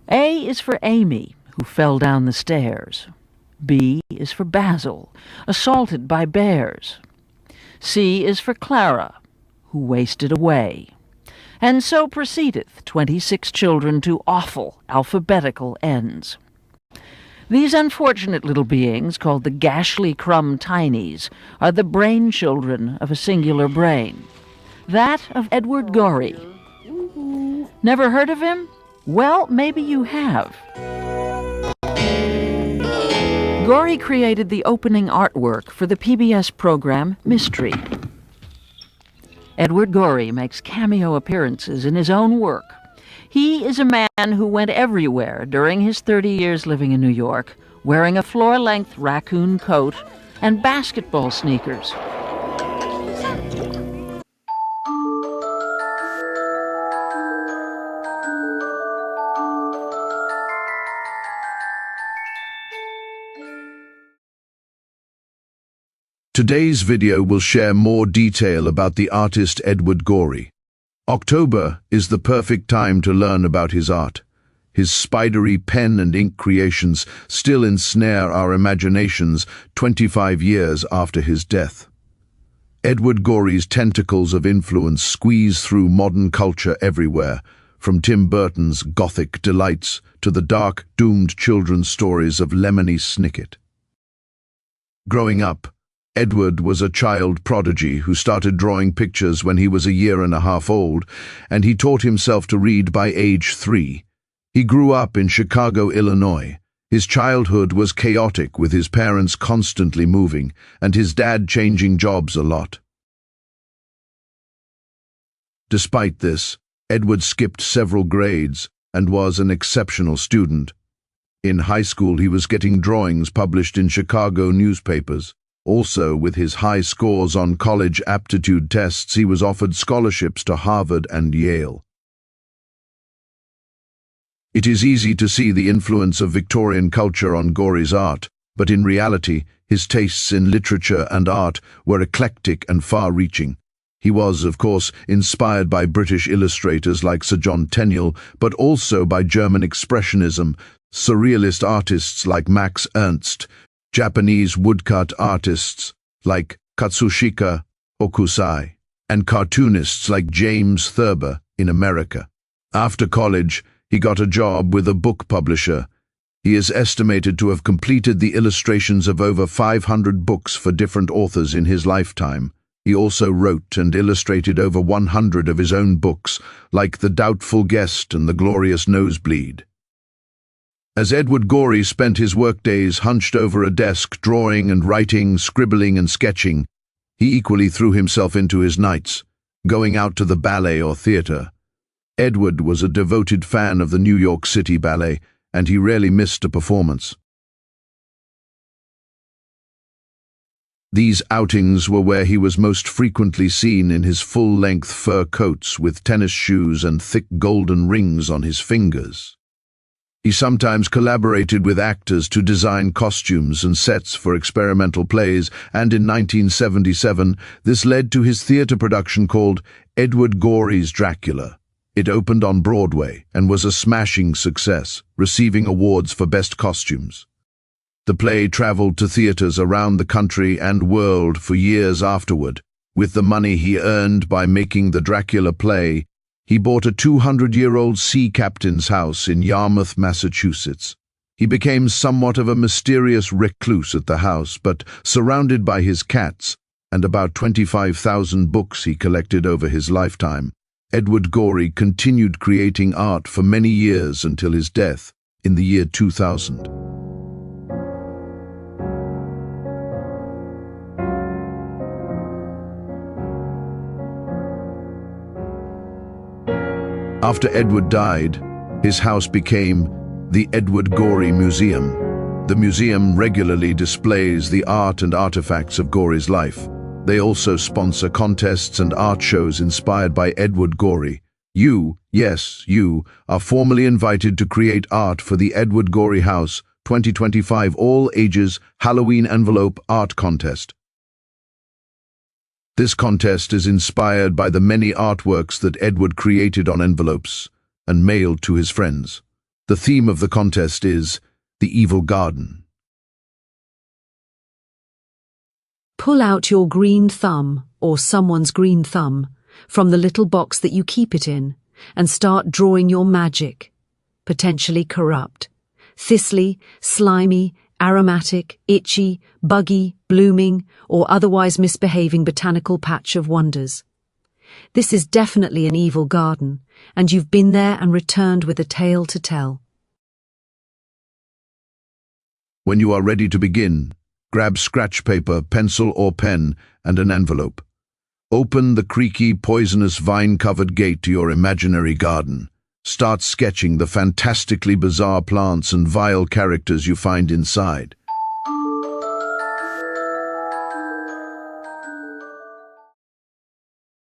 A is for Amy, who fell down the stairs. B is for Basil, assaulted by bears. C is for Clara, who wasted away. And so proceedeth 26 children to awful alphabetical ends. These unfortunate little beings, called the Gashly Crumb Tinies, are the brain children of a singular brain, that of Edward Gorey. Never heard of him? Well, maybe you have. Gorey created the opening artwork for the PBS program Mystery. Edward Gorey makes cameo appearances in his own work. He is a man who went everywhere during his 30 years living in New York, wearing a floor-length raccoon coat and basketball sneakers. Today's video will share more detail about the artist Edward Gorey. October is the perfect time to learn about his art. His spidery pen and ink creations still ensnare our imaginations 25 years after his death. Edward Gorey's tentacles of influence squeeze through modern culture everywhere, from Tim Burton's Gothic delights to the dark, doomed children's stories of Lemony Snicket. Growing up, Edward was a child prodigy who started drawing pictures when he was a year and a half old, and he taught himself to read by age 3. He grew up in Chicago, Illinois. His childhood was chaotic, with his parents constantly moving, and his dad changing jobs a lot. Despite this, Edward skipped several grades and was an exceptional student. In high school, he was getting drawings published in Chicago newspapers. Also, with his high scores on college aptitude tests, he was offered scholarships to Harvard and Yale. It is easy to see the influence of Victorian culture on Gorey's art, but in reality, his tastes in literature and art were eclectic and far-reaching. He was, of course, inspired by British illustrators like Sir John Tenniel, but also by German Expressionism, surrealist artists like Max Ernst, Japanese woodcut artists like Katsushika Hokusai, and cartoonists like James Thurber in America. After college, he got a job with a book publisher. He is estimated to have completed the illustrations of over 500 books for different authors in his lifetime. He also wrote and illustrated over 100 of his own books, like The Doubtful Guest and The Glorious Nosebleed. As Edward Gorey spent his workdays hunched over a desk, drawing and writing, scribbling and sketching, he equally threw himself into his nights, going out to the ballet or theater. Edward was a devoted fan of the New York City Ballet, and he rarely missed a performance. These outings were where he was most frequently seen in his full-length fur coats with tennis shoes and thick golden rings on his fingers. He sometimes collaborated with actors to design costumes and sets for experimental plays, and in 1977, this led to his theater production called Edward Gorey's Dracula. It opened on Broadway and was a smashing success, receiving awards for best costumes. The play traveled to theaters around the country and world for years afterward. With the money he earned by making the Dracula play, he bought a 200-year-old sea captain's house in Yarmouth, Massachusetts. He became somewhat of a mysterious recluse at the house, but surrounded by his cats and about 25,000 books he collected over his lifetime, Edward Gorey continued creating art for many years until his death in the year 2000. After Edward died, his house became the Edward Gorey Museum. The museum regularly displays the art and artifacts of Gorey's life. They also sponsor contests and art shows inspired by Edward Gorey. You, yes, you, are formally invited to create art for the Edward Gorey House 2025 All Ages Halloween Envelope Art Contest. This contest is inspired by the many artworks that Edward created on envelopes and mailed to his friends. The theme of the contest is the evil garden. Pull out your green thumb, or someone's green thumb, from the little box that you keep it in, and start drawing your magic. Potentially corrupt, thistly, slimy, aromatic, itchy, buggy, blooming, or otherwise misbehaving botanical patch of wonders. This is definitely an evil garden, and you've been there and returned with a tale to tell. When you are ready to begin, grab scratch paper, pencil or pen, and an envelope. Open the creaky, poisonous, vine-covered gate to your imaginary garden. Start sketching the fantastically bizarre plants and vile characters you find inside.